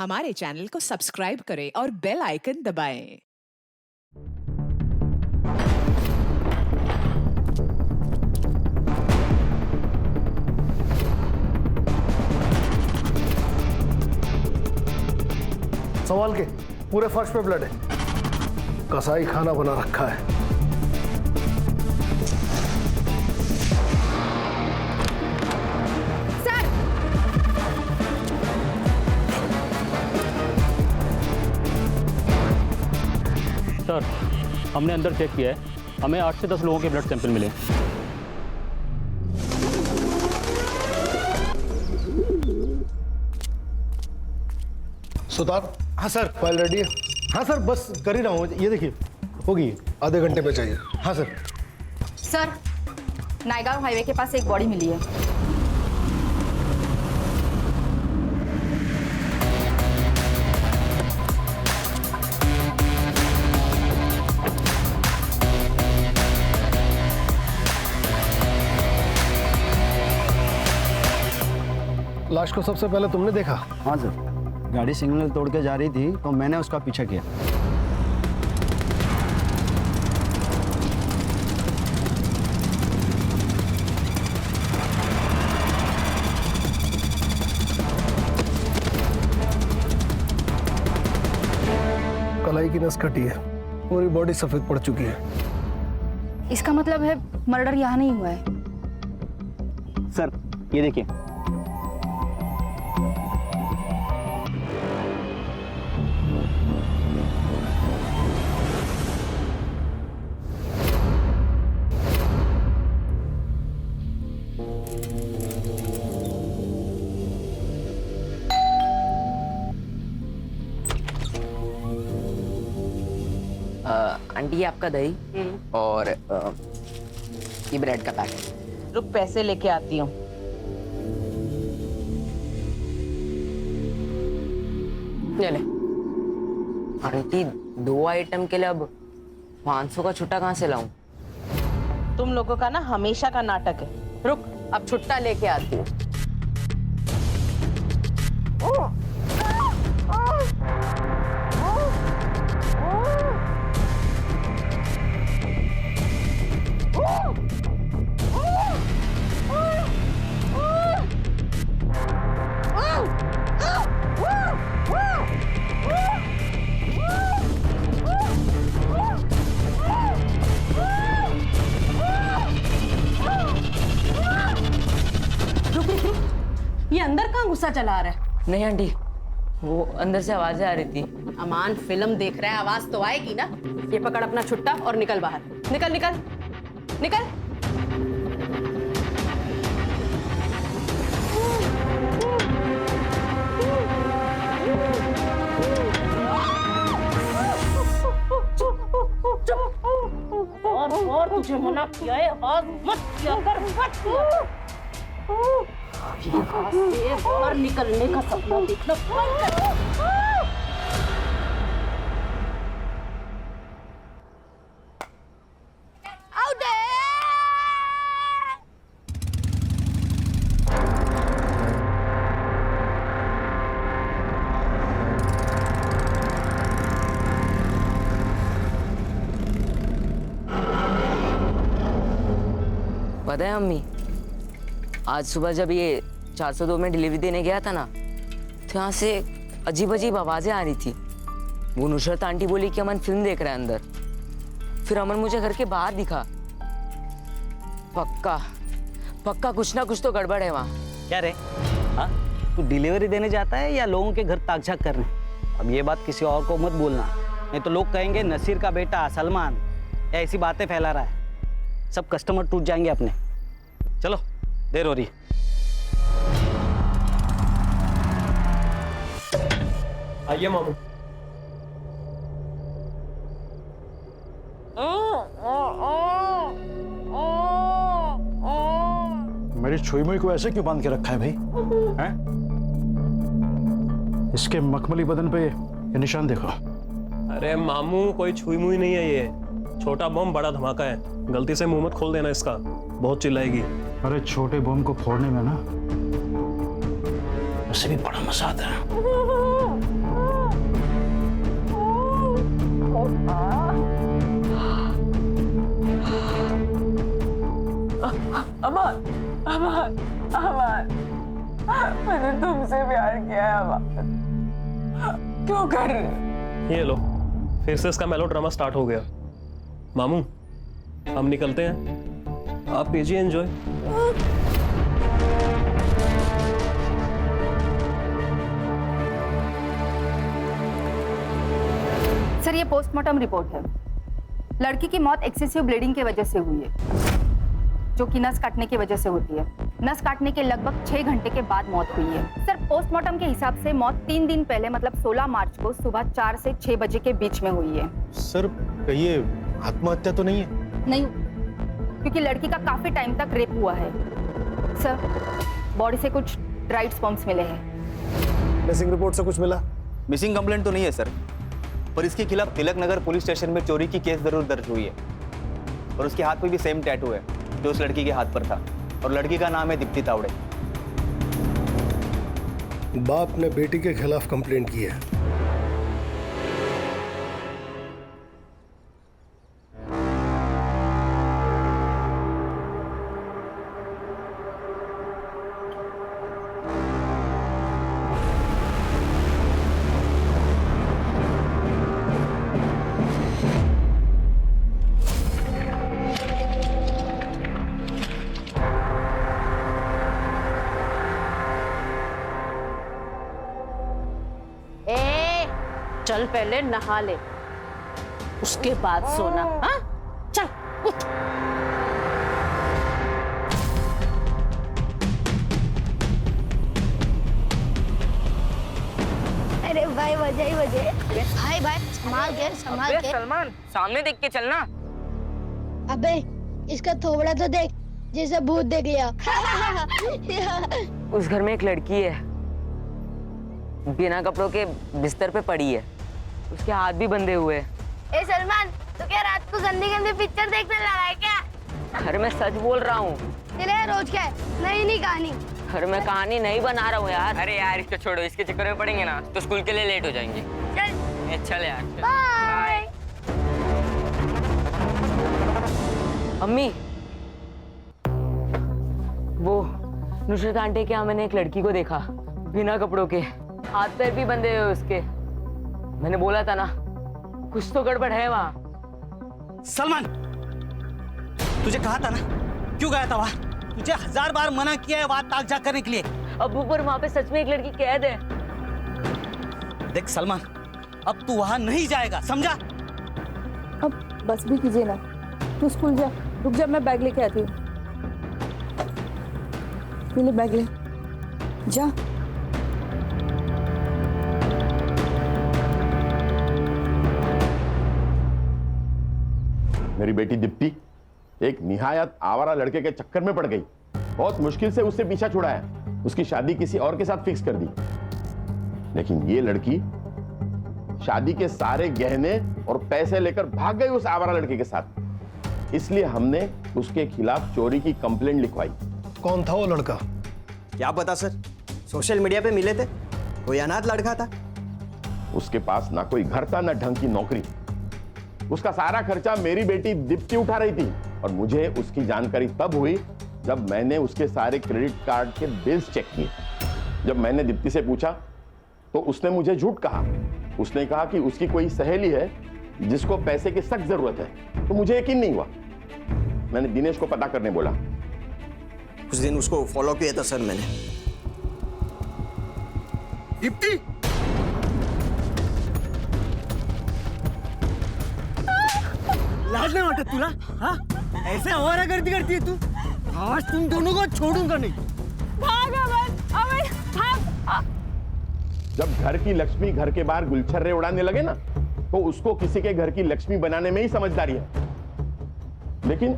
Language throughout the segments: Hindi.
हमारे चैनल को सब्सक्राइब करें और बेल आइकन दबाएं। सवाल के पूरे फर्श पे ब्लड है। कसाई खाना बना रखा है। सर! सर, हमने अंदर चेक किया है, हमें 8 से 10 लोगों के ब्लड सैंपल मिले। सुतार। हाँ सर, फाइल रेडी है। हाँ सर, बस कर ही रहा हूँ। ये देखिए, होगी आधे घंटे में चाहिए। हाँ सर। सर, नायगांव हाईवे के पास एक बॉडी मिली है। लाश को सबसे पहले तुमने देखा? हाँ सर, गाड़ी सिग्नल तोड़ के जा रही थी तो मैंने उसका पीछा किया। कलाई की नस कटी है, पूरी बॉडी सफेद पड़ चुकी है। इसका मतलब है मर्डर यहाँ नहीं हुआ है। सर, ये देखिए। आंटी ये आपका दही और ये ब्रेड का पैकेट। रुक, पैसे लेके आती हूँ। ये ले। आंटी 2 आइटम के लिए अब 500 का छुट्टा कहाँ से लाऊं? तुम लोगों का ना हमेशा का नाटक है। रुक, अब छुट्टा लेके आती हूँ। ये अंदर कहाँ गुस्सा चला आ रहा है? नहीं आंटी, वो अंदर से आवाजें आ रही थी। अमान फिल्म देख रहा है, आवाज तो आएगी ना। ये पकड़ अपना छुट्टा और निकल बाहर। निकल निकल निकल। और तुझे मना किया है, और मत किया कर, मत किया कर। यहाँ से बाहर निकलने का सपना देखना बंद कर। पता है अम्मी, आज सुबह जब ये 402 में डिलीवरी देने गया था ना, तो यहाँ से अजीब अजीब आवाजें आ रही थी। वो नुसरत आंटी बोली कि अमन फिल्म देख रहा है अंदर। फिर अमन मुझे घर के बाहर दिखा। पक्का पक्का कुछ ना कुछ तो गड़बड़ है वहाँ। क्या रे? हाँ, तू डिलीवरी देने जाता है या लोगों के घर ताक-झाक करने? अब ये बात किसी और को मत बोलना, नहीं तो लोग कहेंगे नसीर का बेटा सलमान या ऐसी बातें फैला रहा है। सब कस्टमर टूट जाएंगे अपने। चलो, देर हो रही है। आइए मामू। मेरी छुई मुई को ऐसे क्यों बांध के रखा है भाई? हैं? इसके मखमली बदन पे ये निशान देखो। अरे मामू, कोई छुई मुई नहीं है ये। छोटा बम बड़ा धमाका है, गलती से मुंह मत खोल देना इसका, बहुत चिल्लाएगी। अरे छोटे बम को फोड़ने में ना वैसे भी बड़ा मजा आता है। अमर अमर अमर मैंने तुमसे प्यार किया है अमर, क्यों कर रहे हो? ये लो, फिर से इसका मेलोड्रामा स्टार्ट हो गया। मामू, हम निकलते हैं, आप कीजिए एंजॉय। सर, ये पोस्टमार्टम रिपोर्ट है। लड़की की मौत एक्सेसिव ब्लीडिंग की वजह से हुई है, जो कि नस काटने की वजह से होती है। नस काटने के लगभग 6 घंटे के बाद मौत हुई है। सर, पोस्टमार्टम के हिसाब से मौत 3 दिन पहले मतलब 16 मार्च को सुबह 4 से 6 बजे के बीच में हुई है। सर कहिए आत्महत्या तो नहीं है? नहीं, क्योंकि लड़की का काफी टाइम तक रेप हुआ है। सर, बॉडी से कुछ ड्राइड स्पर्म्स मिले हैं। मिसिंग रिपोर्ट से कुछ मिला? मिसिंग कंप्लेंट तो नहीं है सर, पर इसके खिलाफ तिलक नगर पुलिस स्टेशन में चोरी की केस जरूर दर्ज हुई है। और उसके हाथ पे भी सेम टैटू है जो उस लड़की के हाथ पर था, और लड़की का नाम है दीप्ति तावड़े। बाप ने बेटी के खिलाफ कंप्लेंट की है। चल पहले नहा ले, उसके बाद सोना। हाँ, चल उठ। अरे भाई वजह ही वजह। भाई भाई संभाल के। सलमान, सामने देख के चलना। अबे इसका थोबड़ा तो देख, जैसे भूत देख लिया। उस घर में एक लड़की है, बिना कपड़ों के बिस्तर पे पड़ी है, उसके हाथ भी बंधे हुए हैं। ए सलमान, तू क्या रात को गंदी गंदी पिक्चर देखने लगा है क्या? अरे मैं सच बोल रहा हूँ। तेरे रोज क्या है? नई कहानी। अरे मैं कहानी नहीं बना रहा हूँ यार। अरे यार इसको छोड़ो, इसके चक्कर में पड़ेंगे ना तो स्कूल के लिए लेट हो जाएंगे। चल चल यार, चल। बाय। अम्मी, वो नुसरत आंटी के यहाँ मैंने एक लड़की को देखा, बिना कपड़ों के, हाथ पैर भी बंधे हुए उसके। मैंने बोला था ना, कुछ तो गड़बड़ है वहाँ। सलमान, तुझे कहा था ना, क्यों गया था वहाँ? तुझे 1000 बार मना किया है वहाँ ताक झाक करने के लिए। अबू, पर वहाँ पे सच में एक लड़की कैद है। देख सलमान, अब तू वहाँ नहीं जाएगा, समझा? अब बस भी कीजिए ना, तू स्कूल जा, रुक जा, मैं बैग लेके आती हूँ। ले बैग ले, जा। मेरी बेटी दीप्ति एक निहायत आवारा लड़के के चक्कर में पड़ गई। बहुत मुश्किल से उससे पीछा छुड़ाया, उसकी शादी किसी और के साथ फिक्स कर दी। लेकिन ये लड़की शादी के सारे गहने और पैसे लेकर भाग गई उस आवारा लड़के के साथ। इसलिए हमने उसके खिलाफ चोरी की कंप्लेंट लिखवाई। कौन था वो लड़का? क्या पता सर, सोशल मीडिया पे मिले थे, कोई अनाथ लड़का था। उसके पास ना कोई घर था ना ढंग की नौकरी। उसका सारा खर्चा मेरी बेटी दीप्ति उठा रही थी, और मुझे उसकी जानकारी तब हुई जब मैंने उसके सारे क्रेडिट कार्ड के बिल्स चेक किए। जब मैंने दीप्ति से पूछा तो उसने मुझे झूठ कहा। उसने कहा कि उसकी कोई सहेली है जिसको पैसे की सख्त जरूरत है। तो मुझे यकीन नहीं हुआ, मैंने दिनेश को पता करने बोला। उस दिन उसको फॉलो किया था सर मैंने। दीप्ति, लाज नहीं आता तुला? हाँ, ऐसे आवारा गर्दी करती है तू? आज तुम दोनों को छोड़ूंगा नहीं। भाग अमर, अमर भाग। जब घर की लक्ष्मी घर के बाहर गुलछर्रे उड़ाने लगे ना, तो उसको किसी के घर की लक्ष्मी बनाने में ही समझदारी है। लेकिन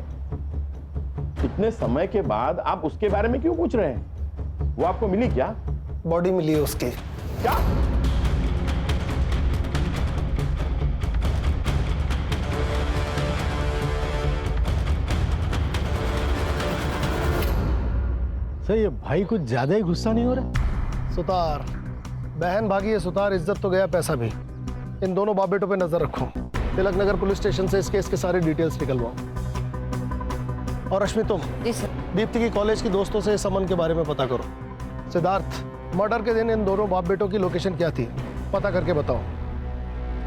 इतने समय के बाद आप उसके बारे में क्यों पूछ रहे हैं? वो आपको मिली क्या? बॉडी मिली है उसकी। क्या? सर ये भाई कुछ ज्यादा ही गुस्सा नहीं हो रहा? सुतार, बहन भागी है सुतार, इज्जत तो गया, पैसा भी। इन दोनों बाप बेटों पे नजर रखो। तिलक नगर पुलिस स्टेशन से इस केस के सारे डिटेल्स निकलवाओ। और रश्मि तुम जी सर। दीप्ति की कॉलेज की दोस्तों से इस अमन के बारे में पता करो। सिद्धार्थ, मर्डर के दिन इन दोनों बाप बेटों की लोकेशन क्या थी, पता करके बताओ।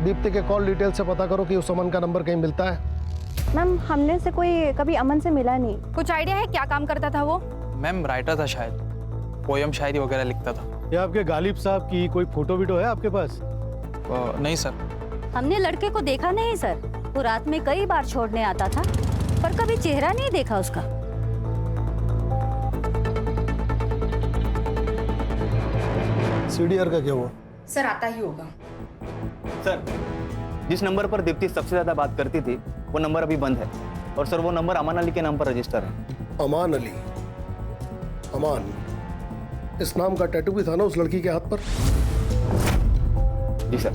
दीप्ति के कॉल डिटेल से पता करो कि उस अमन का नंबर कहीं मिलता है। मैम हमने से कोई कभी अमन से मिला नहीं। कुछ आइडिया है क्या काम करता था वो? मैम राइटर था शायद, पोयम शायरी वगैरह लिखता था। या आपके गालिब साहब की कोई फोटो वीडियो है आपके पास? नहीं सर। हमने लड़के को देखा नहीं सर, वो रात में कई बार छोड़ने आता था पर कभी चेहरा नहीं देखा उसका। सीडीआर का क्या हुआ? सर आता ही होगा। सर, जिस नंबर पर दीप्ति सबसे ज्यादा बात करती थी वो नंबर अभी बंद है, और सर वो नंबर अमान अली के नाम पर रजिस्टर है। अमान अली? अमान, इस नाम का टैटू भी था ना उस लड़की के हाथ पर? जी सर।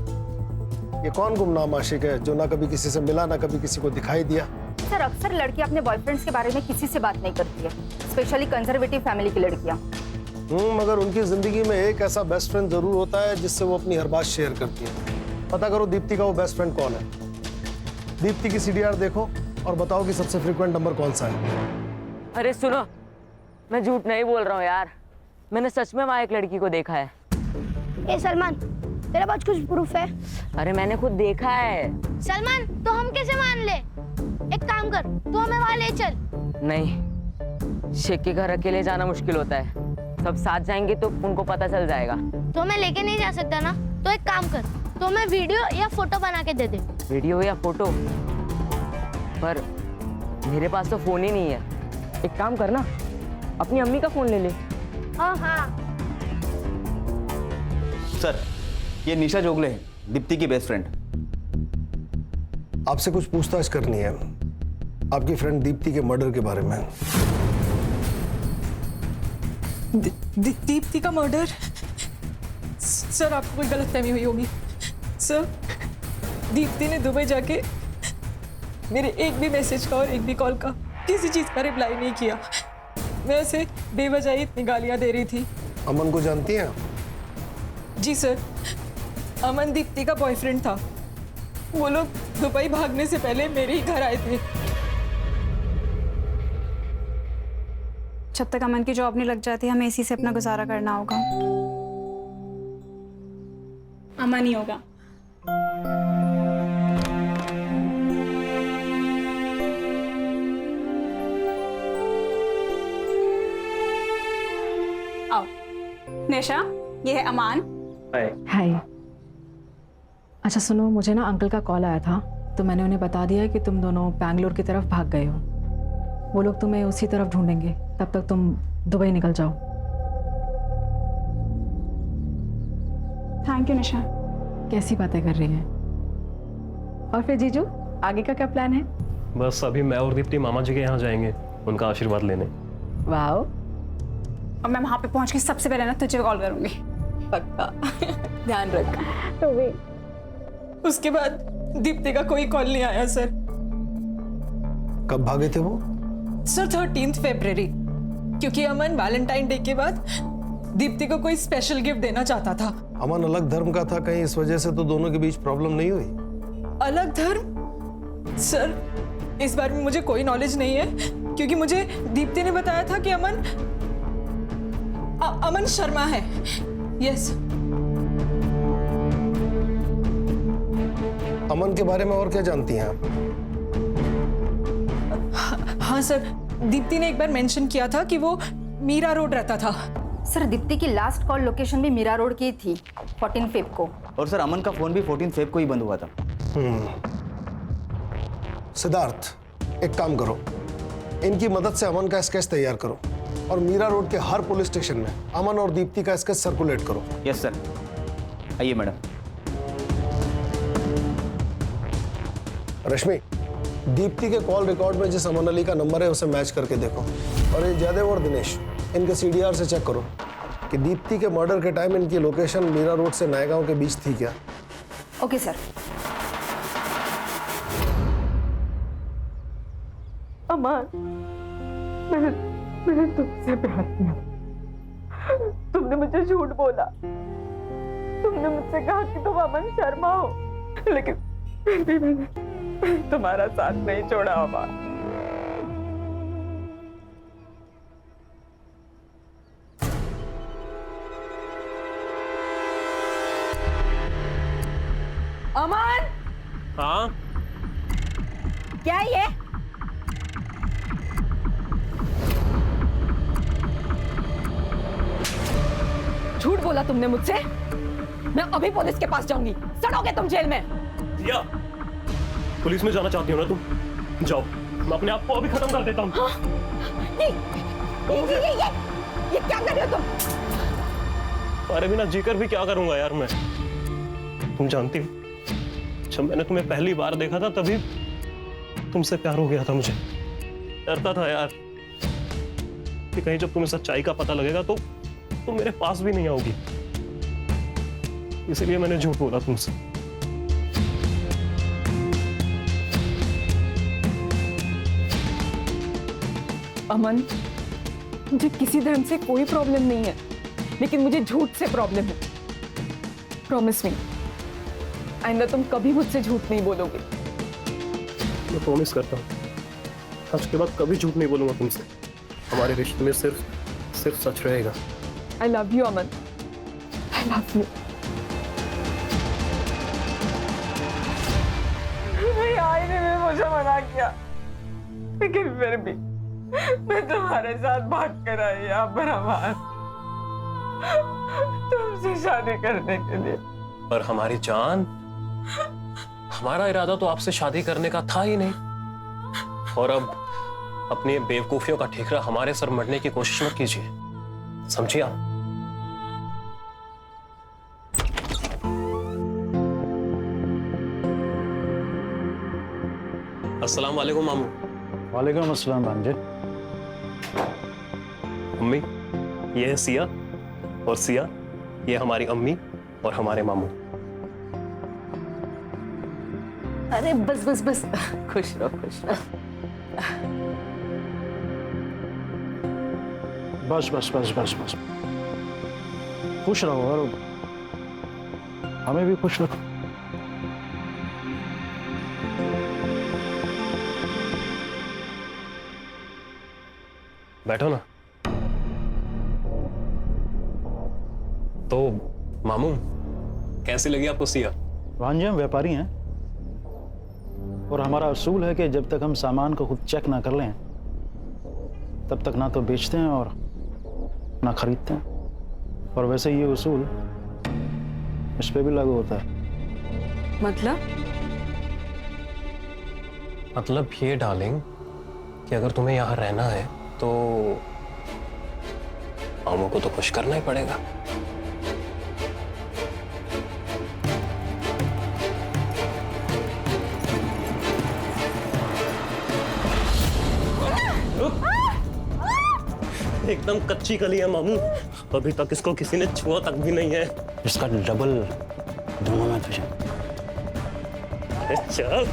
ये कौन गुमनाम आशिक है जो ना कभी किसी से मिला ना कभी किसी को दिखाई दिया? सर अक्सर लड़की अपने बॉयफ्रेंड्स के बारे में किसी से बात नहीं करती है, स्पेशली कंजर्वेटिव फैमिली की लड़कियां। मगर उनकी जिंदगी में एक ऐसा बेस्ट फ्रेंड जरूर होता है जिससे वो अपनी हर बात शेयर करती है। पता करो दीप्ति का वो बेस्ट फ्रेंड कौन है। दीप्ति की सीडीआर देखो और बताओ कि सबसे फ्रीक्वेंट नंबर कौन सा है। अरे सुनो, मैं झूठ नहीं बोल रहा हूँ यार, मैंने सच में वहाँ एक लड़की को देखा है। ए सलमान, तेरे पास कुछ प्रूफ है? अरे मैंने खुद देखा है। सलमान तो हम कैसे मान ले? एक काम कर, तू हमें वहाँ ले चल। नहीं, शेख के घर अकेले जाना मुश्किल होता है, सब साथ जाएंगे तो उनको पता चल जाएगा। तो हमें लेके नहीं जा सकता ना, तो एक काम कर, तो हमें वीडियो या फोटो बना के दे दे। वीडियो या फोटो? पर मेरे पास तो फोन ही नहीं है। एक काम करना, अपनी अम्मी का फोन ले ले। हाँ। सर, ये निशा जोगले है, दीप्ति की बेस्ट फ्रेंड। आपसे कुछ पूछताछ करनी है आपकी फ्रेंड दीप्ति के मर्डर के बारे में। दीप्ति का मर्डर? सर आपको कोई गलतफहमी हुई होगी। सर दीप्ति ने दुबई जाके मेरे एक भी मैसेज का और एक भी कॉल का किसी चीज का रिप्लाई नहीं किया। मैं उसे बेवजह ही इतनी गालियां दे रही थी। अमन को जानती हैं? जी सर, अमन दीप्ति का बॉयफ्रेंड था। वो लोग दुबई भागने से पहले मेरे ही घर आए थे। जब तक अमन की जॉब नहीं लग जाती हमें इसी से अपना गुजारा करना होगा। अमन ही होगा। आओ निशा, ये है अमान। हाय। अच्छा सुनो, मुझे ना अंकल का कॉल आया था तो मैंने उन्हें बता दिया कि तुम दोनों बैंगलोर की तरफ भाग गए हो। वो लोग तुम्हें उसी तरफ ढूंढेंगे, तब तक तुम दुबई निकल जाओ। थैंक यू निशा। कैसी बातें कर रही है? और फिर जीजू, आगे का क्या प्लान है? बस अभी मैं और दीप्ति मामा जी के यहाँ जाएंगे उनका आशीर्वाद लेने। वाह। और मैं वहां पे पहुंच के सबसे पहले ना तुझे कॉल करूंगी। पक्का। ध्यान रख। तो वे उसके बाद दीप्ति का कोई कॉल नहीं आया सर। कब भागे थे वो? सर 13 फरवरी, क्योंकि अमन वैलेंटाइन डे के बाद दीप्ति को कोई स्पेशल गिफ्ट देना चाहता था। अमन अलग धर्म का था, कहीं इस वजह से तो दोनों के बीच प्रॉब्लम नहीं हुई? अलग धर्म? सर इस बारे में मुझे कोई नॉलेज नहीं है, क्योंकि मुझे दीप्ति ने बताया था कि अमन शर्मा है। यस। अमन के बारे में और क्या जानती हैं आप? हाँ सर, दीप्ति ने एक बार मेंशन किया था कि वो मीरा रोड रहता था। सर दीप्ति की लास्ट कॉल लोकेशन भी मीरा रोड की थी 14 फेब को। और सर अमन का फोन भी 14 फेब को ही बंद हुआ था। सिद्धार्थ, एक काम करो, इनकी मदद से अमन का स्केच तैयार करो और मीरा रोड के हर पुलिस स्टेशन में अमन और दीप्ति का स्केच सर्कुलेट करो। Yes sir. आइए मैडम। रश्मि, दीप्ति के कॉल रिकॉर्ड में जिस अमन अली का नंबर है उसे मैच करके देखो। और ये जयदेव और दिनेश, इनके सीडीआर से चेक करो कि दीप्ति के मर्डर के टाइम इनकी लोकेशन मीरा रोड से नएगांव के बीच थी क्या। Okay sir. अमन, मैंने तुमसे प्यार किया। तुमने मुझे झूठ बोला। तुमने मुझसे कहा कि तुम अमन शर्मा हो, फिर भी मैंने तुम्हारा साथ नहीं छोड़ा अम्मा। अमन, हाँ क्या है ये? झूठ बोला तुमने मुझसे। मैं अभी पुलिस के पास जाऊंगी, सड़ोगे तुम जेल में। या पुलिस में जाना चाहती हो ना तुम, जाओ, मैं अपने आप को अभी खत्म कर देता हूँ। हाँ? ये क्या कर रहे हो तुम? अरे बिना जीकर भी क्या करूंगा यार मैं। तुम जानती हो, जब मैंने तुम्हें पहली बार देखा था तभी तुमसे प्यार हो गया था मुझे। डरता था यार कि कहीं जब तुम्हें सच्चाई का पता लगेगा तो तुम मेरे पास भी नहीं आओगी, इसलिए मैंने झूठ बोला तुमसे। अमन, मुझे किसी धर्म से कोई प्रॉब्लम नहीं है, लेकिन मुझे झूठ से प्रॉब्लम है। प्रॉमिस मी, आइंदा तुम कभी मुझसे झूठ नहीं बोलोगे। मैं प्रॉमिस करता हूँ, आज के बाद कभी झूठ नहीं बोलूंगा तुमसे। हमारे रिश्ते में सिर्फ सच रहेगा। I love you, Aman. I love you। भाई आईने में मुझे मना किया, लेकिन फिर भी मैं तुम्हारे साथ भाग कर आई यहाँ पर अमन, तुमसे शादी करने के लिए। पर हमारी जान, हमारा इरादा तो आपसे शादी करने का था ही नहीं, और अब अपनी बेवकूफियों का ठिकरा हमारे सर मरने की कोशिश मत कीजिए, समझिए आप। अस्सलाम वालेकुम मामू। वालेकुम अस्सलाम भांजे। अम्मी, ये है सिया, और सिया ये हमारी अम्मी और हमारे मामू। अरे बस बस बस, खुश रहो खुश रहो। बस बस बस बस बस, खुश रहो और हमें भी खुश रखो। बैठो ना। तो मामू, कैसी लगी आपको सिया? भांजे, हम व्यापारी हैं और हमारा असूल है कि जब तक हम सामान को खुद चेक ना कर लें तब तक ना तो बेचते हैं और ना खरीदते हैं। और वैसे ये उसूल इस पे भी लागू होता है। मतलब ये डार्लिंग कि अगर तुम्हें यहाँ रहना है तो मामू को तो खुश करना ही पड़ेगा। एकदम कच्ची कली है मामू, अभी तक इसको किसी ने छुआ तक भी नहीं है। इसका डबल दूंगा मैं तुझे। चल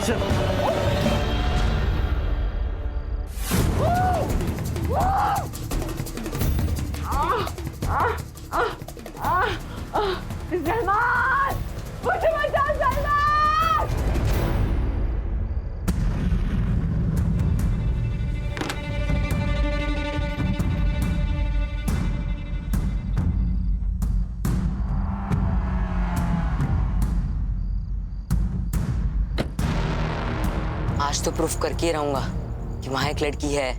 चल। सलमान, मुझे बचा सलमान। आज तो प्रूफ करके रहूंगा कि वहां एक लड़की है।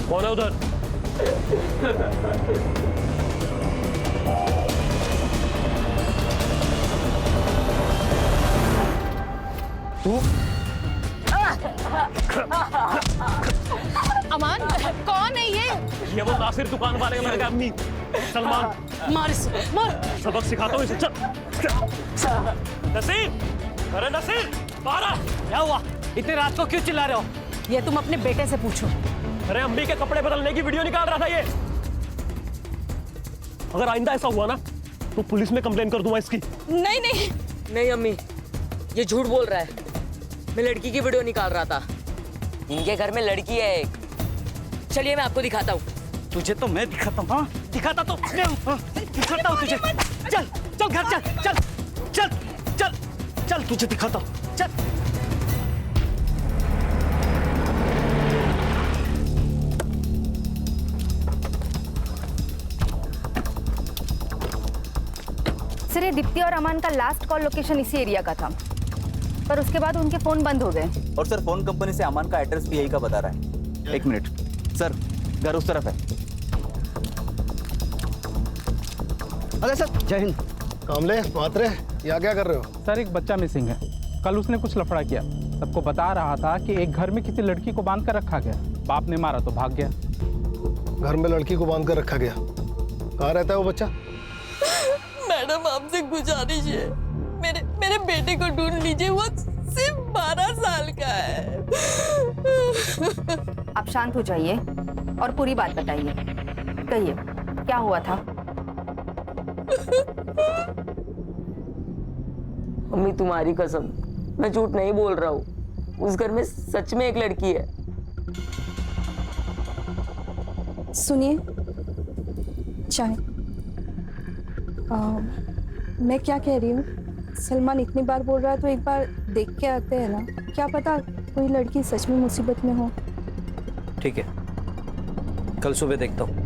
कौन है उधर? अमान कौन है ये वो नासिर दुकान वाले का लड़का अम्मी। सलमान मार इसे, मार। सबक सिखाता हूँ इसे। चल नसीर, अरे नसीर बाहर आ। क्या हुआ? इतनी रात को क्यों चिल्ला रहे हो? ये तुम अपने बेटे से पूछो। अरे अम्मी के कपड़े बदलने की वीडियो निकाल रहा था ये। अगर आइंदा ऐसा हुआ ना तो पुलिस में कंप्लेन कर दूंगा इसकी। नहीं नहीं नहीं अम्मी, ये झूठ बोल रहा है। मैं लड़की की वीडियो निकाल रहा था। इनके घर में लड़की है एक। चलिए मैं आपको दिखाता हूँ। तुझे तो मैं दिखाता हूँ। हाँ दिखाता तो मैं हूँ। दिखाता हूँ तुझे। चल चल घर चल चल चल चल चल तुझे दिखाता हूँ। चल। सर ये दीप्ति और अमान का लास्ट कॉल लोकेशन इसी एरिया का था, पर उसके बाद उनके फोन बंद हो गए। और सर फोन कंपनी से अमान का एड्रेस भी यही का बता रहा है। एक मिनट सर, घर उस तरफ है। अरे सर जय हिंद। कामले मात्रे यहाँ क्या कर रहे हो? सर एक बच्चा मिसिंग है। कल उसने कुछ लफड़ा किया। सबको बता रहा था कि एक घर में किसी लड़की को बांध कर रखा गया। बाप ने मारा तो भाग गया। घर में लड़की को बांध कर रखा गया? कहाँ रहता है वो बच्चा? मैडम आपसे गुजारिश है, मेरे बेटे को ढूंढ लीजिए। वो सिर्फ 12 साल का है। आप शांत हो जाइए और पूरी बात बताइए। कहिए क्या हुआ था? अम्मी तुम्हारी कसम, मैं झूठ नहीं बोल रहा हूँ। उस घर में सच में एक लड़की है। सुनिए, चाय। मैं क्या कह रही हूँ, सलमान इतनी बार बोल रहा है तो एक बार देख के आते हैं ना। क्या पता कोई लड़की सच में मुसीबत में हो। ठीक है, कल सुबह देखता हूँ।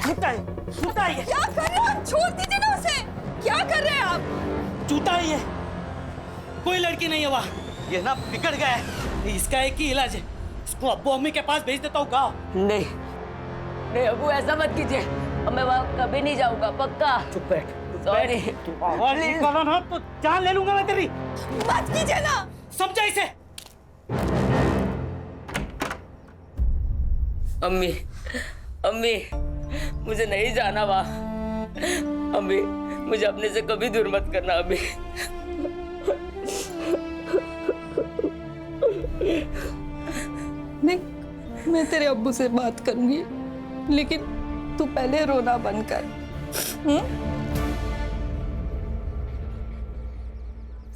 क्या कर रहे हो आप? छोड़ दीजिए ना उसे। क्या कर रहे हैं आप? चूता ही है, कोई लड़की नहीं है वहाँ। ये ना बिगड़ गया है। इसका एक ही इलाज है, इसको अब्बू अम्मी के पास भेज देता हूँ गाँव। नहीं नहीं अबू, ऐसा मत कीजिए। अब मैं वहाँ कभी नहीं जाऊंगा, पक्का। चुप बैठ। सॉरी। आवाज निकाला ना तो जान ले लूंगा मैं तेरी। मत कीजिए ना। समझा इसे? अम्मी अम्मी, मुझे नहीं जाना वहाँ। अम्मी मुझे अपने से कभी दूर मत करना अम्मी। नहीं, मैं तेरे अब्बू से बात करूंगी, लेकिन तू पहले रोना बंद कर।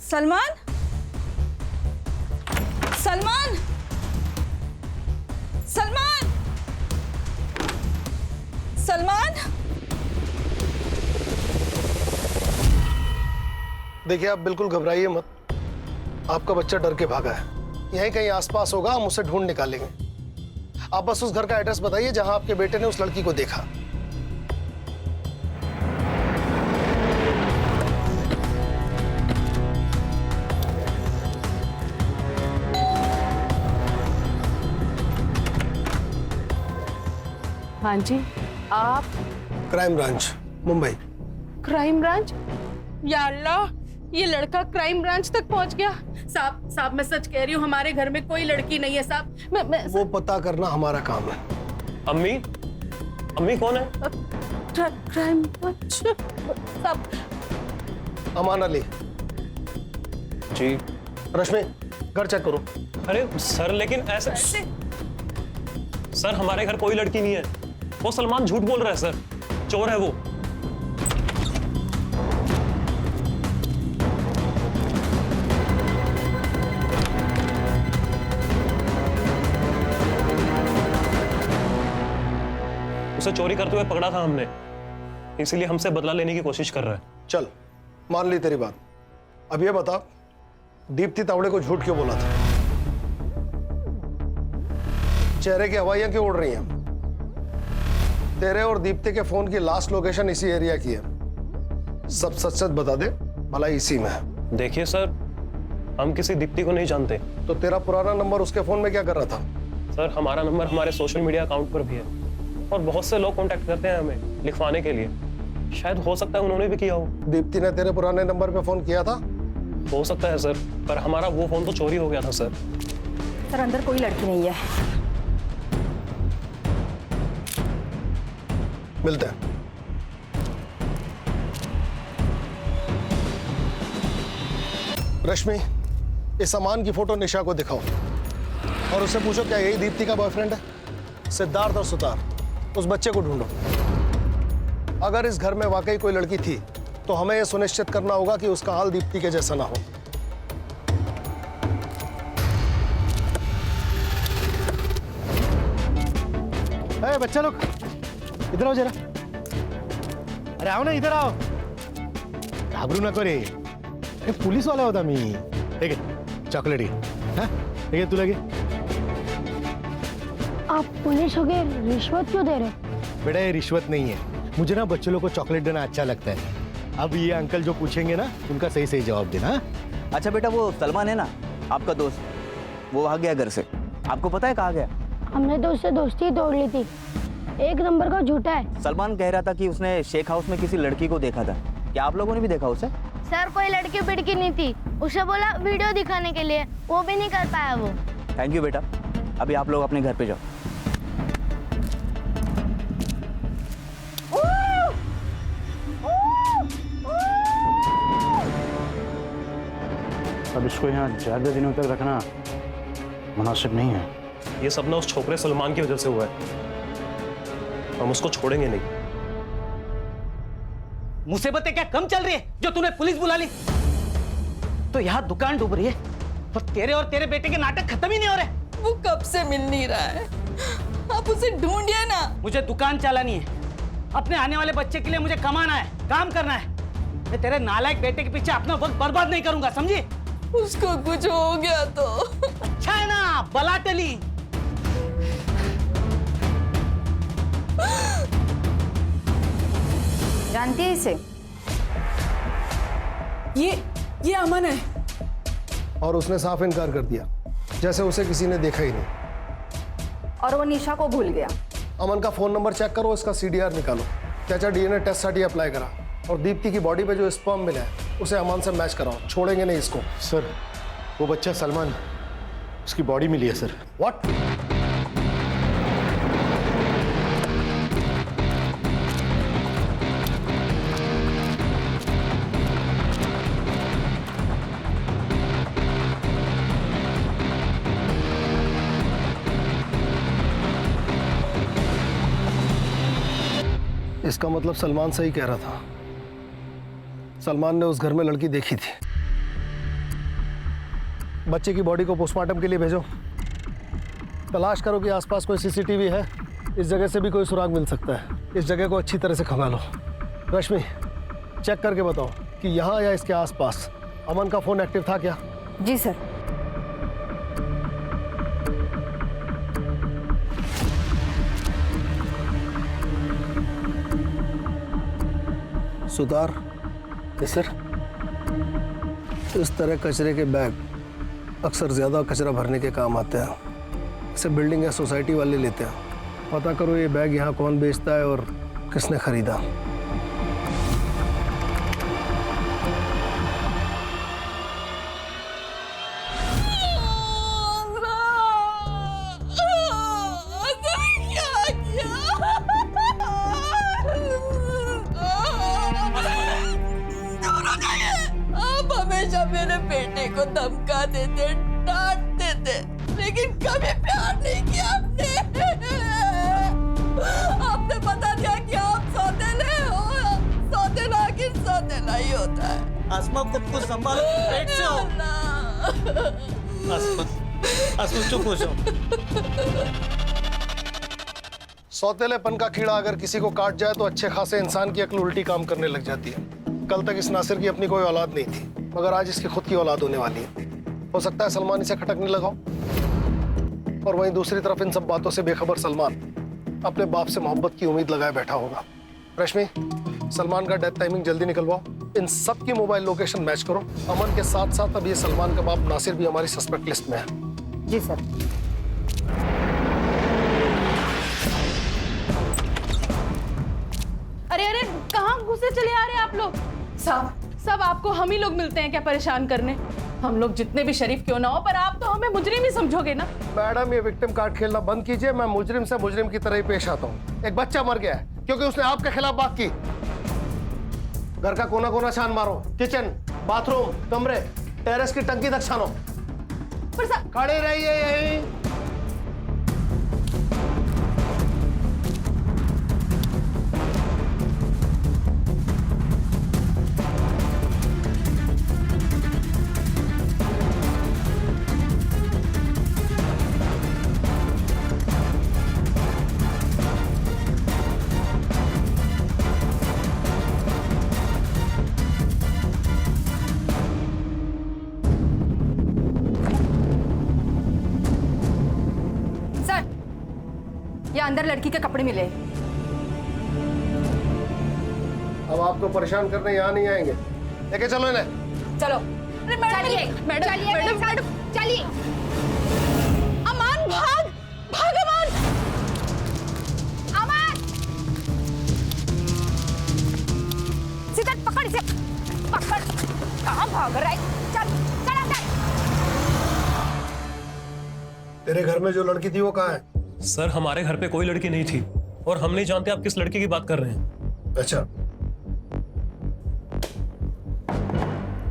सलमान, सलमान, सलमान, सलमान। देखिए आप बिल्कुल घबराइए मत। आपका बच्चा डर के भागा है। यहीं कहीं आसपास होगा, हम उसे ढूंढ निकालेंगे। आप बस उस घर का एड्रेस बताइए जहां आपके बेटे ने उस लड़की को देखा। हाँ जी, आप? Crime branch, Mumbai. Crime branch? या अल्लाह, ये लड़का क्राइम ब्रांच तक पहुंच गया। साहब मैं सच कह रही हूँ, हमारे घर में कोई लड़की नहीं है साहब। मैं वो पता करना हमारा काम है। अम्मी, अम्मी कौन है? क्राइम ब्रांच साहब। अमान अली जी। रश्मि, घर चेक करो। अरे सर, लेकिन ऐसे सर, हमारे घर कोई लड़की नहीं है। वो सलमान झूठ बोल रहा है सर, चोर है वो। उसे चोरी करते हुए पकड़ा था हमने, इसीलिए हमसे बदला लेने की कोशिश कर रहा है। चल, मान ली तेरी बात। अब ये बता, दीप्ति तावड़े को झूठ क्यों बोला था? चेहरे की हवाइयां क्यों उड़ रही हैं? तेरे और दीप्ति के फोन की लास्ट लोकेशन इसी एरिया की है। सब सच सच बता दे, भला इसी में है। देखिए सर, हम किसी दीप्ति को नहीं जानते। तो तेरा पुराना नंबर उसके फोन में क्या कर रहा था? सर हमारा नंबर हमारे सोशल मीडिया अकाउंट पर भी है और बहुत से लोग कांटेक्ट करते हैं हमें लिखवाने के लिए। शायद हो सकता है उन्होंने भी किया हो। दीप्ति ने तेरे पुराने नंबर पे फोन किया था? हो सकता है सर, पर हमारा वो फोन तो चोरी हो गया था सर। सर अंदर कोई लड़की नहीं है। मिलते हैं। रश्मि, इस सामान की फोटो निशा को दिखाओ और उससे पूछो क्या यही दीप्ति का बॉयफ्रेंड है? सिद्धार्थ और सुतार, उस बच्चे को ढूंढो। अगर इस घर में वाकई कोई लड़की थी तो हमें यह सुनिश्चित करना होगा कि उसका हाल दीप्ति के जैसा ना हो। अरे बच्चा लोग इधर आओ जरा। अरे आओ ना, इधर आओ। घाबरू नको रे, अरे पुलिस वाला होता मी। ठीक है, चॉकलेट है, ठीक है, तू लगे। आप पुलिस हो गए, रिश्वत क्यों दे रहे? बेटा ये रिश्वत नहीं है, मुझे ना बच्चों लोग को चॉकलेट देना अच्छा लगता है। अब ये अंकल जो पूछेंगे ना उनका सही सही जवाब देना। अच्छा बेटा, वो सलमान है ना आपका दोस्त, वो भाग गया घर से। आपको पता है कहाँ गया? हमने तो उससे दोस्ती ही तोड़ ली थी। एक नंबर का झूठा है। सलमान कह रहा था कि उसने शेख हाउस में किसी लड़की को देखा था। क्या आप लोगों ने भी देखा उसे? सर कोई लड़की बिड़की नहीं थी, उसे बोला वीडियो दिखाने के लिए, वो भी नहीं कर पाया वो। थैंक यू बेटा, अभी आप लोग अपने घर पे जाओ। अब इसको यहाँ ज्यादा दिनों तक रखना मुनासिब नहीं है। ये सब ना उस छोकरे सलमान की वजह से हुआ है, हम उसको छोड़ेंगे नहीं। मुसीबतें क्या कम चल रही है जो तूने पुलिस बुला ली? तो यहाँ दुकान डूब रही है और तेरे और तेरे बेटे के नाटक खत्म ही नहीं हो रहे। वो कब से मिल नहीं रहा है, आप उसे ढूंढिए ना। मुझे दुकान चलानी है, अपने आने वाले बच्चे के लिए मुझे कमाना है, काम करना है। मैं तेरे नालायक बेटे के पीछे अपना वक्त बर्बाद नहीं करूंगा, समझी? उसको कुछ हो गया तो अच्छा है ना, बला टली। जानती है इसे? ये अमन है। और उसने साफ इनकार कर दिया, जैसे उसे किसी ने देखा ही नहीं। और वो निशा को भूल गया। अमन का फोन नंबर चेक करो, इसका सीडीआर निकालो। चाचा डीएनए टेस्ट साठी अप्लाई करा और दीप्ति की बॉडी पे जो स्पर्म मिला है उसे अमन से मैच कराओ। छोड़ेंगे नहीं इसको। सर वो बच्चा सलमान, उसकी बॉडी मिली है सर। व्हाट? इसका मतलब सलमान सही कह रहा था। सलमान ने उस घर में लड़की देखी थी। बच्चे की बॉडी को पोस्टमार्टम के लिए भेजो। तलाश करो कि आसपास कोई सीसीटीवी है, इस जगह से भी कोई सुराग मिल सकता है। इस जगह को अच्छी तरह से खंगालो। रश्मि, चेक करके बताओ कि यहाँ या इसके आसपास अमन का फोन एक्टिव था क्या? जी सर। सुतार, सर, इस तरह कचरे के बैग अक्सर ज़्यादा कचरा भरने के काम आते हैं। इसे बिल्डिंग या सोसाइटी वाले लेते हैं। पता करो ये बैग यहाँ कौन बेचता है और किसने खरीदा। मेरे बेटे को धमका देते, डांटते थे, लेकिन कभी प्यार नहीं किया आपने। आपने बता दिया कि आप सौतेले हो। सौतेला आखिर सौतेला ही होता है। आसमा खुद को संभालो, पेट से हो। आसमा चुप हो जाओ। सौतेलेपन का कीड़ा अगर किसी को काट जाए तो अच्छे खासे इंसान की अक्ल उल्टी काम करने लग जाती है। कल तक इस नासिर की अपनी कोई औलाद नहीं थी, मगर आज इसकी खुद की औलाद होने वाली है। हो सकता है सलमान इसे खटकने लगा हो। और वहीं दूसरी तरफ इन सब बातों से बेखबर सलमान अपने बाप से मोहब्बत की उम्मीद लगाए बैठा होगा। रश्मि, सलमान का डेथ टाइमिंग जल्दी निकलवाओ। इन सब की मोबाइल लोकेशन मैच करो। अमन के साथ साथ अब ये सलमान का बाप नासिर भी हमारी सस्पेक्ट लिस्ट में है। जी सर। अरे अरे कहाँ घुसे चले आ रहे हैं आप लोग? सब आपको हम ही लोग मिलते हैं क्या परेशान करने? हम लोग जितने भी शरीफ क्यों ना हो, पर आप तो हमें मुजरिम ही समझोगे ना। मैडम, ये विक्टिम कार्ड खेलना बंद कीजिए। मैं मुजरिम से मुजरिम की तरह ही पेश आता हूँ। एक बच्चा मर गया है क्योंकि उसने आपके खिलाफ बात की। घर का कोना कोना छान मारो, किचन, बाथरूम, कमरे, टेरेस की टंकी तक छानो। खड़े रहिए यहीं। या अंदर लड़की के कपड़े मिले। अब आपको परेशान करने यहाँ नहीं आएंगे। लेके चलो इन्हें। चलो चलिए मैडम चलिए। अमान भाग भाग अमान। अमान सीधा पकड़ इसे, पकड़। कहाँ भाग रहा है? चल चल अंदर। तेरे घर में जो लड़की थी वो कहाँ है? सर, हमारे घर पे कोई लड़की नहीं थी और हम नहीं जानते आप किस लड़की की बात कर रहे हैं। अच्छा,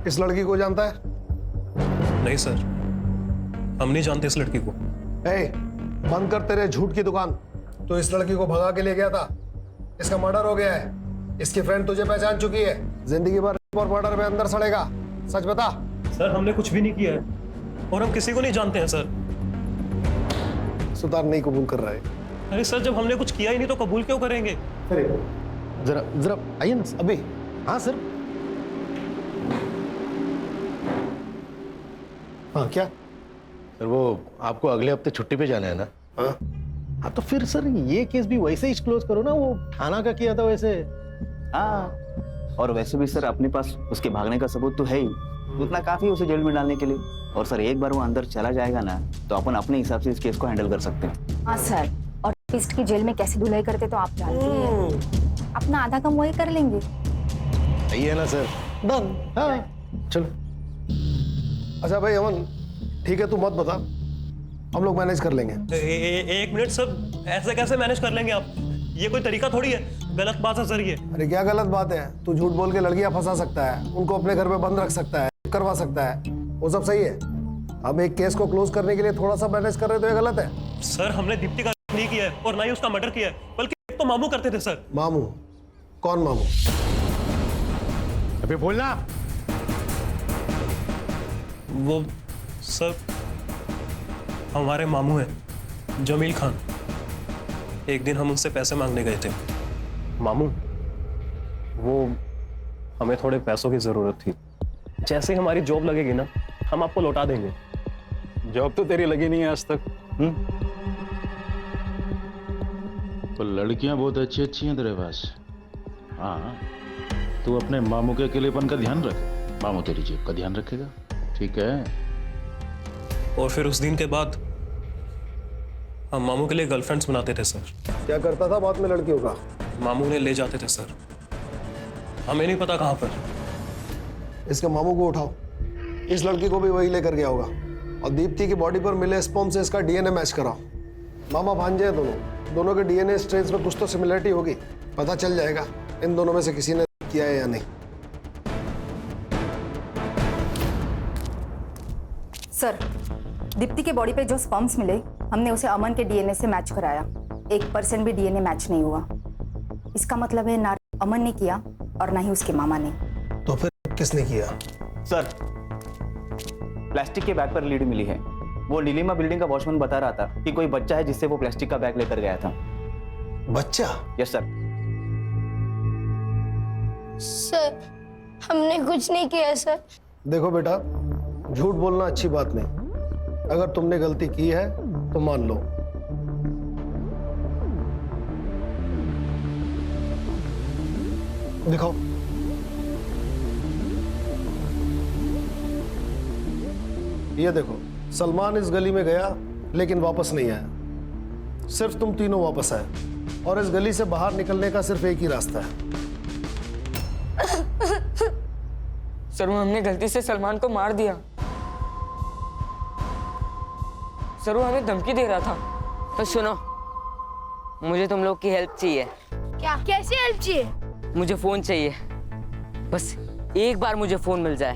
इस लड़की को जानता है? नहीं सर, हम नहीं जानते इस लड़की को। बंद कर तेरे झूठ की दुकान। तो इस लड़की को भगा के ले गया था, इसका मर्डर हो गया है। इसकी फ्रेंड तुझे पहचान चुकी है। जिंदगी भर और मर्डर में अंदर सड़ेगा। सच बता। सर, हमने कुछ भी नहीं किया है और हम किसी को नहीं जानते हैं सर। सुधार नहीं कबूल कर रहा है। अरे सर, जब हमने कुछ किया ही नहीं तो कबूल क्यों करेंगे? जरा जरा आइए ना अभी। हाँ सर। हाँ क्या सर, वो आपको अगले हफ्ते छुट्टी पे जाना है ना? हाँ तो फिर सर ये केस भी वैसे ही क्लोज करो ना। वो थाना का किया था वैसे। हाँ, और वैसे भी सर अपने पास उसके भागने का सबूत तो है ही, उतना काफी है उसे जेल में डालने के लिए। और सर एक बार वो अंदर चला जाएगा ना तो अपन अपने हिसाब से इस केस को हैंडल कर सकते हैं। हाँ सर, और पिस्ट की जेल में कैसे धुलाई करते तो आप जानते हैं। अपना आधा काम वही कर लेंगे। सही है ना सर? डन। हाँ चलो। अच्छा भाई अमन, ठीक है तू मत बता, हम लोग मैनेज कर लेंगे। एक मिनट सर, ऐसे कैसे मैनेज कर लेंगे आप? ये कोई तरीका थोड़ी है, गलत बात है सर ये। अरे क्या गलत बात है? तू झूठ बोल के लड़कियां फंसा सकता है, उनको अपने घर में बंद रख सकता है, करवा सकता है, वो सब सही है। हम एक केस को क्लोज करने के लिए थोड़ा सा मैनेज कर रहे तो ये गलत है? सर, हमने दीप्ति का नहीं किया है और ना ही उसका मर्डर किया है, बल्कि तो मामू करते थे सर। मामू? कौन मामू? अबे बोलना। वो सर हमारे मामू हैं, जमील खान। एक दिन हम उनसे पैसे मांगने गए थे। मामू, वो हमें थोड़े पैसों की जरूरत थी। जैसे ही हमारी जॉब लगेगी ना, हम आपको लौटा देंगे। जॉब तो तेरी लगी नहीं है आज तक। तो लड़कियां बहुत अच्छी अच्छी हैं तेरे पास। हाँ, तू अपने मामू के अकेलेपन का ध्यान रख, मामू तेरी जेब का ध्यान रखेगा। ठीक है? और फिर उस दिन के बाद हम मामू के लिए गर्लफ्रेंड्स बनाते थे सर। क्या करता था बाद में लड़कियों का? मामू ने ले जाते थे सर, हमें नहीं पता कहाँ पर। इसके मामू को उठाओ, इस लड़की को भी वही लेकर गया होगा और दीप्ति की बॉडी पर मिले स्पर्म से इसका डीएनए मैच कराओ। मामा भांजे हैं दोनों के डीएनए स्ट्रेन्स में कुछ तो सिमिलरिटी होगी, पता चल जाएगा इन दोनों में से किसी ने किया है या नहीं। सर, दीप्ति के बॉडी पे जो स्पर्म्स मिले, हमने उसे अमन के डीएनए से मैच कराया। 1% भी डीएनए मैच नहीं हुआ। इसका मतलब है ना अमन ने किया और ना ही उसके मामा ने। तो फिर किसने किया? सर, प्लास्टिक के बैग पर लीड मिली है। वो नीलिमा बिल्डिंग का वॉचमैन बता रहा था कि कोई बच्चा है जिससे वो प्लास्टिक का बैग लेकर गया था। बच्चा? Yes sir. सर, हमने कुछ नहीं किया सर। देखो बेटा, झूठ बोलना अच्छी बात नहीं। अगर तुमने गलती की है तो मान लो। दिखाओ। ये देखो, सलमान इस गली में गया लेकिन वापस नहीं आया। सिर्फ तुम तीनों वापस आए। और इस गली से बाहर निकलने का सिर्फ एक ही रास्ता है। सर वो हमने गलती से सलमान को मार दिया। सर वो हमें धमकी दे रहा था। तो सुनो, मुझे तुम लोग की हेल्प चाहिए। क्या? कैसी हेल्प चाहिए? मुझे फोन चाहिए। बस एक बार मुझे फोन मिल जाए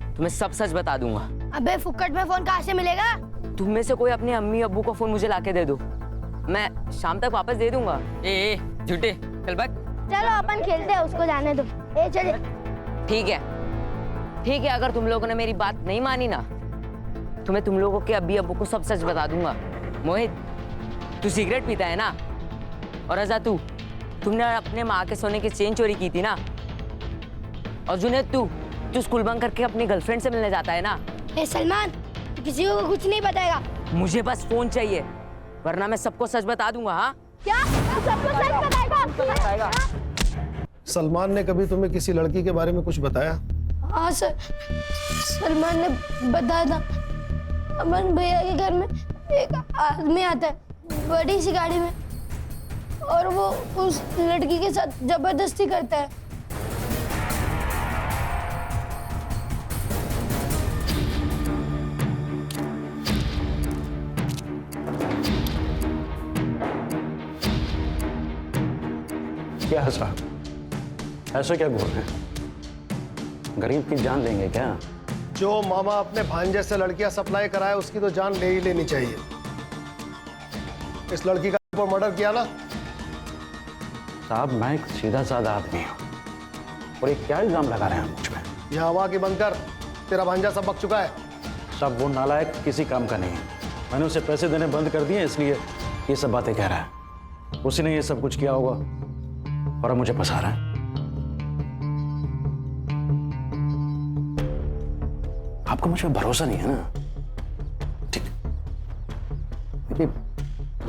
तो मैं सब सच बता दूंगा। अबे फुक्कट में फोन कहाँ से मिलेगा? तुम में से कोई अपने अम्मी अब्बू का फोन मुझे लाके दे दो, मैं शाम तक वापस दे दूंगा। ए झूठे, चल भाग। चलो अपन खेलते हैं, उसको जाने दो। ए चले। ठीक है, ठीक है। अगर तुम लोगों ने मेरी बात नहीं मानी ना तो मैं तुम लोगों के अब्बी अब्बू को सब सच बता दूंगा। मोहित, तू सिगरेट पीता है ना? और रजा, तुमने अपने माँ के सोने की चेन चोरी की थी ना? और जुनैद, तू स्कूल बंक करके अपनी गर्लफ्रेंड से मिलने जाता है ना? ए सलमान, तू किसी को कुछ नहीं बताएगा। मुझे बस फोन चाहिए, वरना मैं सबको सच बता दूंगा। हाँ क्या? तू सबको सच बताएगा? सलमान ने कभी तुम्हें किसी लड़की के बारे में कुछ बताया? हाँ सर, सलमान ने बताया था। अमन भैया के घर में एक आदमी आता है बड़ी सी गाड़ी में, और वो उस लड़की के साथ जबरदस्ती करता है। क्या है साहब, ऐसा क्या बोल रहे हैं? गरीब की जान लेंगे क्या? जो मामा अपने भांजे से लड़कियां सप्लाई कराए उसकी तो जान ले ही लेनी चाहिए। इस लड़की का ऊपर मर्डर किया ना? साहब मैं एक सीधा साधा आदमी हूँ, और ये क्या इल्जाम लगा रहे हैं मुझ पे? यहाँ हवा की बंद कर, तेरा भांजा सब बक चुका है। साहब वो नालायक किसी काम का नहीं है, मैंने उसे पैसे देने बंद कर दिए, इसलिए ये सब बातें कह रहा है। उसी ने ये सब कुछ किया होगा और अब मुझे फंसा रहा है। आपको मुझ पर भरोसा नहीं है ना? ठीक, देखिए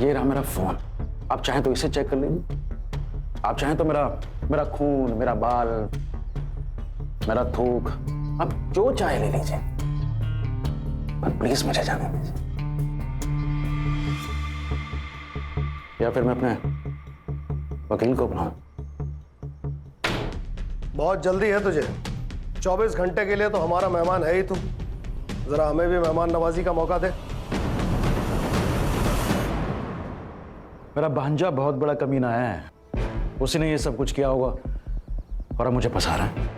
ये रहा मेरा फोन, आप चाहें तो इसे चेक कर लीजिए। आप चाहें तो मेरा खून, मेरा बाल, मेरा थूक, आप जो चाहे ले लीजिए, पर प्लीज मुझे जाने दीजिए। या फिर मैं अपने वकील को बुलाऊं? बहुत जल्दी है तुझे, 24 घंटे के लिए तो हमारा मेहमान है ही तू। जरा हमें भी मेहमान नवाजी का मौका दे। मेरा भांजा बहुत बड़ा कमीना है, उसी ने ये सब कुछ किया होगा और अब मुझे फंसा रहा है।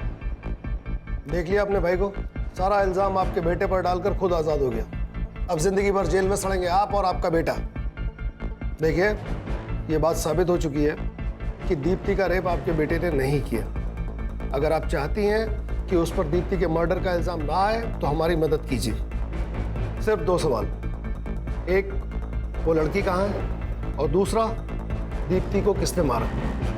देख लिया अपने भाई को, सारा इल्जाम आपके बेटे पर डालकर खुद आजाद हो गया। अब जिंदगी भर जेल में सड़ेंगे आप और आपका बेटा। देखिए ये बात साबित हो चुकी है कि दीप्ति का रेप आपके बेटे ने नहीं किया। अगर आप चाहती हैं कि उस पर दीप्ति के मर्डर का इल्जाम ना आए तो हमारी मदद कीजिए। सिर्फ 2 सवाल, एक वो लड़की कहाँ है, और दूसरा दीप्ति को किसने मारा?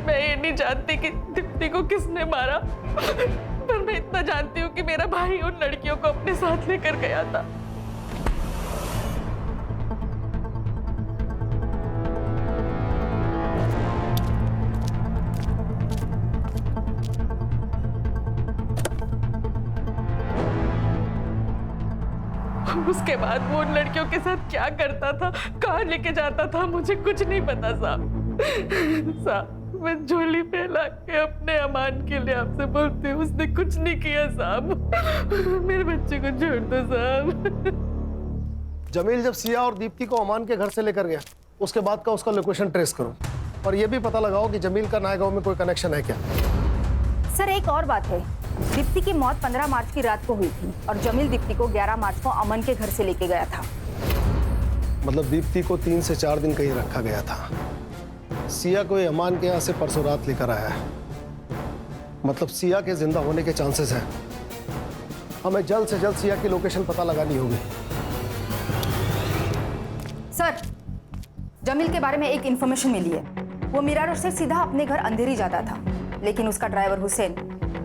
मैं ये नहीं जानती कि दीप्ति को किसने मारा, पर मैं इतना जानती हूँ कि मेरा भाई उन लड़कियों को अपने साथ लेकर गया था। उसके बाद वो उन लड़कियों के साथ क्या करता था, कहाँ लेके जाता था, मुझे कुछ नहीं पता साहब। साहब मैं झोली फैला के अपने अमान के लिए आपसे बोलती हूँ, उसने कुछ नहीं किया साहब। मेरे बच्चे को छोड़ दो साहब। जमील जब सिया और दीप्ति को अमान के घर से लेकर गया, उसके बाद का उसका लोकेशन ट्रेस करो और ये भी पता लगाओ कि जमील का नायगांव में कोई कनेक्शन है क्या। सर एक और बात है, दीप्ति की मौत 15 मार्च की रात को हुई थी और जमील दीप्ति को 11 मार्च को अमन के घर से लेके गया था। मतलब दीप्ति को 3 से 4 दिन कहीं रखा गया था। सिया को ये अमान के यहाँ से परसों रात लेकर आया है। मतलब सिया के जिंदा होने के चांसेस हैं। हमें जल्द से जल्द सिया की लोकेशन पता लगानी होगी। सर जमील के बारे में एक इंफॉर्मेशन मिली है। वो मीरा रोड से सीधा अपने घर अंधेरी जाता था, लेकिन उसका ड्राइवर हुसैन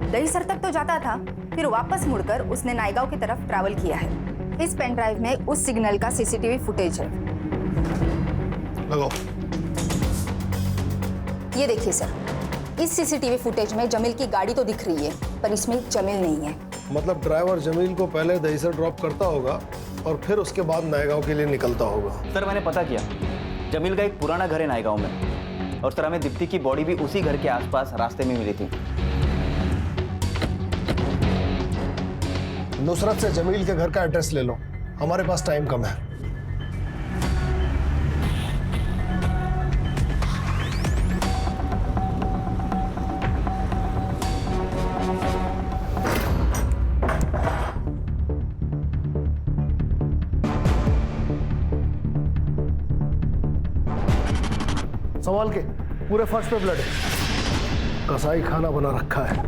दहीसर तक तो जाता था, फिर वापस मुड़कर उसने नायगांव की तरफ ट्रैवल किया है। इस पेन ड्राइव में उस सिग्नल का सीसीटीवी फुटेज है। लगाओ। ये देखिए सर, इस सीसीटीवी फुटेज में जमील की गाड़ी तो दिख रही है, पर इसमें जमील नहीं है। मतलब ड्राइवर जमील को पहले दहीसर ड्रॉप करता होगा और फिर उसके बाद नायगांव के लिए निकलता होगा। सर मैंने पता किया, जमील का एक पुराना घर है नायगांव में, और सर हमें दीप्ति की बॉडी भी उसी घर के आसपास रास्ते में मिली थी। नुसरत से जमील के घर का एड्रेस ले लो, हमारे पास टाइम कम है। संभाल के, पूरे फर्श पे ब्लड है, कसाई खाना बना रखा है।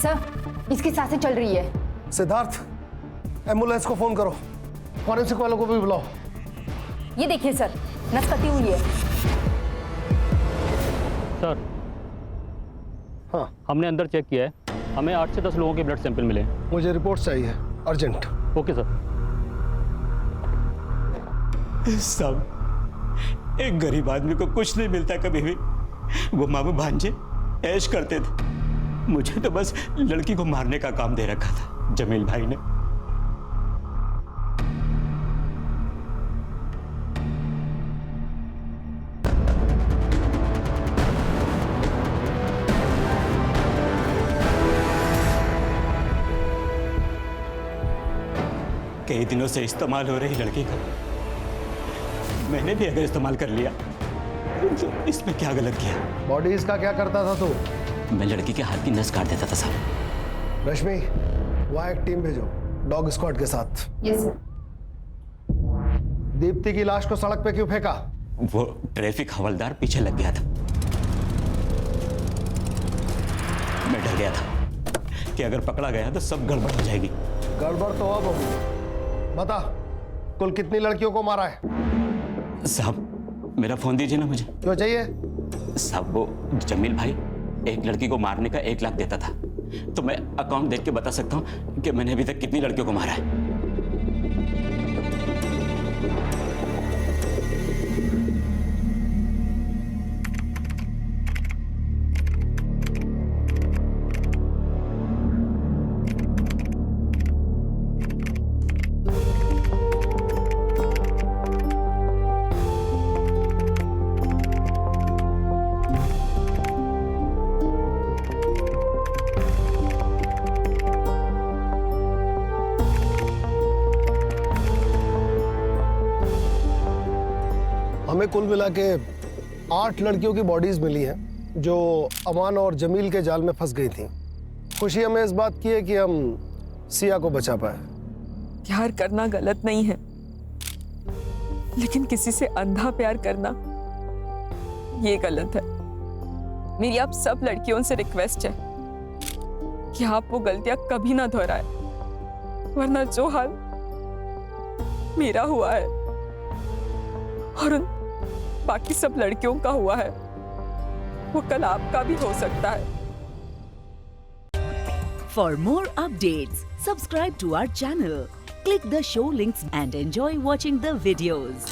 सर, इसकी सांसें चल रही है। सिद्धार्थ, एम्बुलेंस को फोन करो, फॉरेंसिक वालों को भी बुलाओ। ये देखिए सर, नस कटी हुई है। सर, हाँ, हमने अंदर चेक किया है, हमें 8 से 10 लोगों के ब्लड सैंपल मिले हैं। मुझे रिपोर्ट चाहिए, अर्जेंट। Okay sir. साहब, एक गरीब आदमी को कुछ नहीं मिलता कभी भी। वो मामू भांजे ऐश करते थे, मुझे तो बस लड़की को मारने का काम दे रखा था जमील भाई ने। कई दिनों से इस्तेमाल हो रही लड़की का मैंने भी अगर इस्तेमाल कर लिया तो इसमें क्या गलत किया? बॉडीज का क्या करता था तू? मैं लड़की के हाथ की नस काट देता था साहब। रश्मि, वहां एक टीम भेजो डॉग स्क्वाड के साथ। Yes sir. दीप्ति की लाश को सड़क पे क्यों फेंका? वो ट्रैफिक हवलदार पीछे लग गया था। मैं डर गया था कि अगर पकड़ा गया तो सब गड़बड़ हो जाएगी। गड़बड़ तो अब होगी। बता, कुल कितनी लड़कियों को मारा है? साहब, मेरा फोन दीजिए ना मुझे। क्यों चाहिए? साहब, वो जमील भाई एक लड़की को मारने का 1 लाख देता था, तो मैं अकाउंट देख के बता सकता हूँ कि मैंने अभी तक कितनी लड़कियों को मारा है। हमें कुल मिला के 8 लड़कियों की बॉडीज मिली हैं जो अमान और जमील के जाल में फंस गई थी। खुशी हमें इस बात की है कि हम सिया को बचा पाए। प्यार करना गलत नहीं है, लेकिन किसी से अंधा प्यार करना ये गलत है। मेरी आप सब लड़कियों से रिक्वेस्ट है कि आप वो गलतियां कभी ना दोहराए, वरना जो हाल मेरा हुआ है और उन बाकी सब लड़कियों का हुआ है वो कल आपका भी हो सकता है। For more updates, subscribe to our channel, click the show links and enjoy watching the videos.